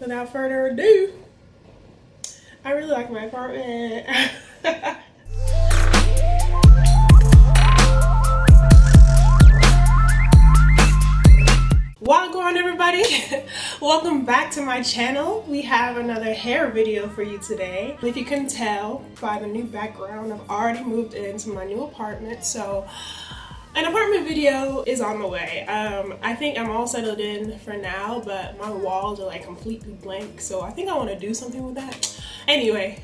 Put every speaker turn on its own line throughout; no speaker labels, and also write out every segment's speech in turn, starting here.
without further ado, I really like my apartment. What's going on, everybody? Welcome back to my channel. We have another hair video for you today. If you couldn't tell by the new background, I've already moved into my new apartment, so an apartment video is on the way. I think I'm all settled in for now, but my walls are like completely blank, so I think I want to do something with that. Anyway,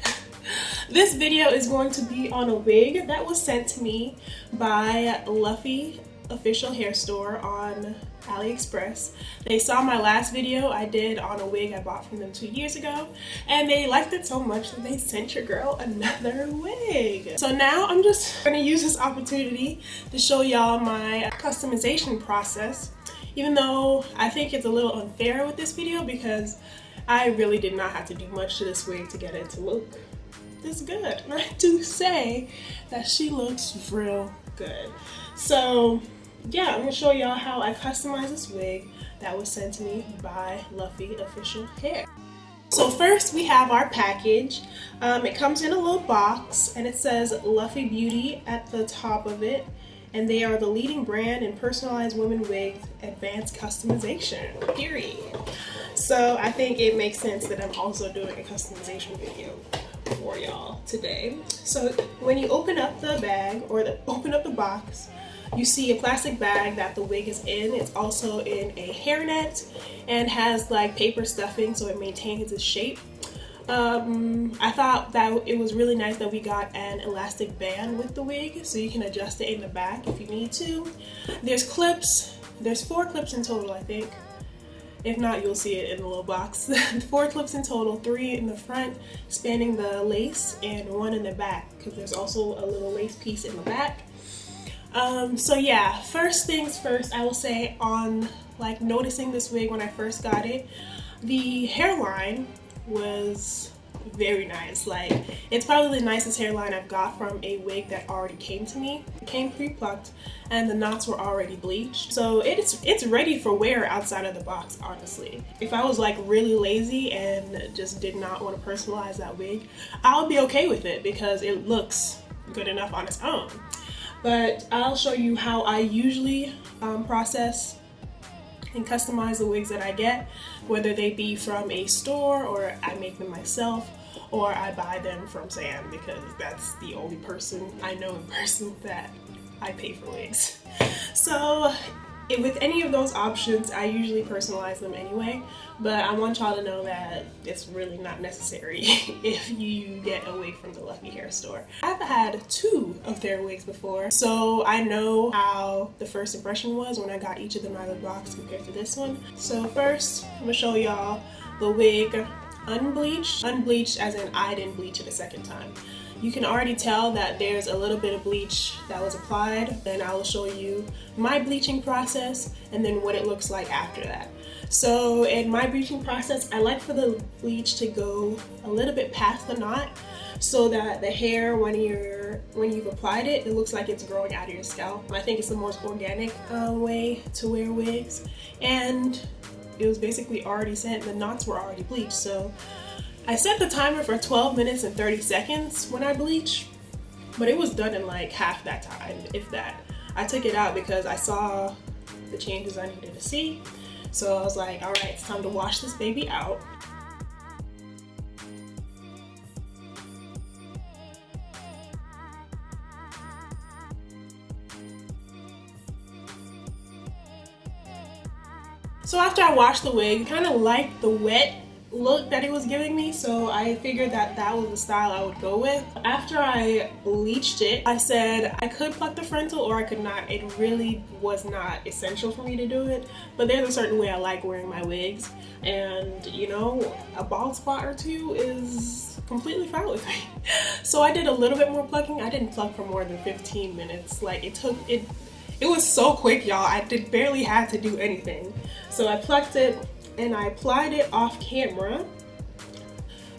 this video is going to be on a wig that was sent to me by Luffy Official Hair Store on AliExpress. They saw my last video I did on a wig I bought from them 2 years ago, and they liked it so much that they sent your girl another wig. So now I'm just gonna use this opportunity to show y'all my customization process, even though I think it's a little unfair with this video because I really did not have to do much to this wig to get it to look this good. And I do say that she looks real good. So yeah, I'm gonna show y'all how I customized this wig that was sent to me by Luffy Official Hair. So first we have our package. It comes in a little box and it says Luffy Beauty at the top of it, and they are the leading brand in personalized women wigs advanced customization, period. So I think it makes sense that I'm also doing a customization video for y'all today. So when you open up the bag or open up the box, you see a plastic bag that the wig is in. It's also in a hairnet and has like paper stuffing so it maintains its shape. I thought that it was really nice that we got an elastic band with the wig so you can adjust it in the back if you need to. There's clips. There's 4 clips in total, I think. If not, you'll see it in the little box. 4 clips in total, 3 in the front spanning the lace and 1 in the back because there's also a little lace piece in the back. So yeah, first things first, I will say on like noticing this wig when I first got it, the hairline was very nice. Like, it's probably the nicest hairline I've got from a wig that already came to me. It came pre-plucked and the knots were already bleached. So it's ready for wear outside of the box, honestly. If I was like really lazy and just did not want to personalize that wig, I would be okay with it because it looks good enough on its own. But I'll show you how I usually process and customize the wigs that I get, whether they be from a store or I make them myself or I buy them from Sam because that's the only person I know in person that I pay for wigs. So with any of those options, I usually personalize them anyway, but I want y'all to know that it's really not necessary if you get a wig from the Luffy Hair Store. I've had 2 of their wigs before, so I know how the first impression was when I got each of them out of the box compared to this one. So first, I'm gonna show y'all the wig unbleached. Unbleached as in I didn't bleach it a second time. You can already tell that there's a little bit of bleach that was applied. Then I will show you my bleaching process and then what it looks like after that. So in my bleaching process, I like for the bleach to go a little bit past the knot so that the hair, when you've applied it, it looks like it's growing out of your scalp. I think it's the most organic way to wear wigs. And it was basically already set, the knots were already bleached. So I set the timer for 12 minutes and 30 seconds when I bleach, but it was done in like half that time, if that. I took it out because I saw the changes I needed to see. So I was like, all right, it's time to wash this baby out. So after I washed the wig, I kind of liked the wet look that it was giving me, so I figured that that was the style I would go with. After I bleached it, I said I could pluck the frontal or I could not. It really was not essential for me to do it, but there's a certain way I like wearing my wigs, and you know, a bald spot or 2 is completely fine with me. So I did a little bit more plucking. I didn't pluck for more than 15 minutes. Like, it was so quick, y'all. I barely had to do anything. So I plucked it and I applied it off camera,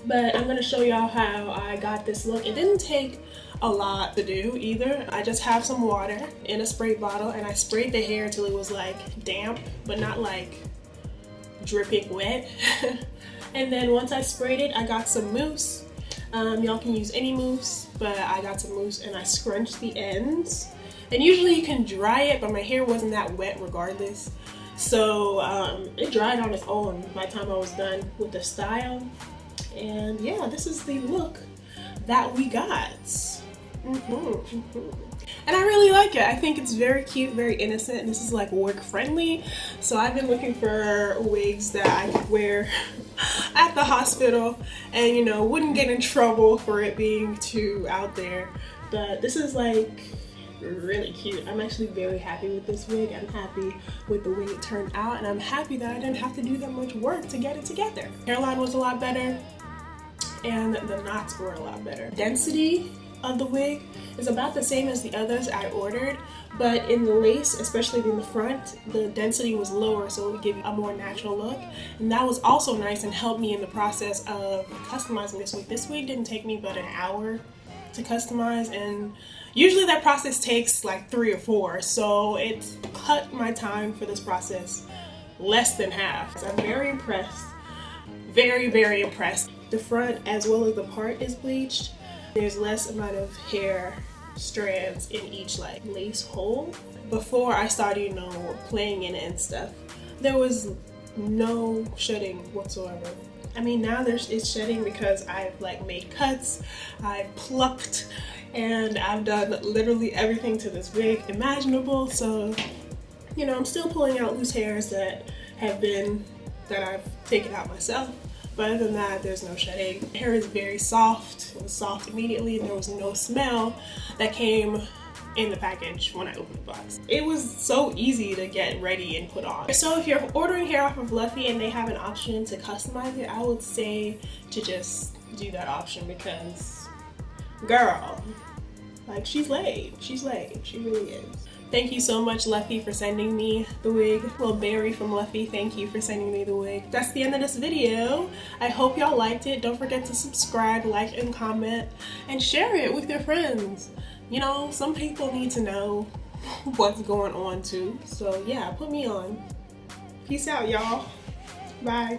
but I'm gonna show y'all how I got this look. It didn't take a lot to do either. I just have some water in a spray bottle and I sprayed the hair until it was like damp, but not like dripping wet. And then once I sprayed it, I got some mousse. Y'all can use any mousse, but I got some mousse and I scrunched the ends. And usually you can dry it, but my hair wasn't that wet regardless. So it dried on its own by the time I was done with the style. And yeah, this is the look that we got. And I really like it. I think it's very cute, very innocent, and this is like work friendly. So I've been looking for wigs that I could wear at the hospital and, you know, wouldn't get in trouble for it being too out there. But this is like really cute. I'm actually very happy with this wig. I'm happy with the way it turned out, and I'm happy that I didn't have to do that much work to get it together. Hairline was a lot better and the knots were a lot better. Density of the wig is about the same as the others I ordered, but in the lace, especially in the front, the density was lower, so it would give you a more natural look. And that was also nice and helped me in the process of customizing this wig. This wig didn't take me but an hour to customize, and usually that process takes like 3 or 4, so it cut my time for this process less than half. So I'm very impressed, very impressed. The front as well as the part is bleached. There's less amount of hair strands in each like lace hole. Before I started, you know, playing in it and stuff, there was no shedding whatsoever. I mean, now it's shedding because I've like made cuts, I've plucked, and I've done literally everything to this wig imaginable. So, you know, I'm still pulling out loose hairs that I've taken out myself. But other than that, there's no shedding. The hair is very soft. It was soft immediately, and there was no smell that came in the package when I opened the box. It was so easy to get ready and put on. So if you're ordering hair off of Luffy and they have an option to customize it, I would say to just do that option, because girl, like, she's laid. She's laid. She really is. Thank you so much, Luffy, for sending me the wig. Well, Barry from Luffy, thank you for sending me the wig. That's the end of this video. I hope y'all liked it. Don't forget to subscribe, like, and comment, and share it with your friends. You know, some people need to know what's going on too. So yeah, put me on. Peace out, y'all. Bye.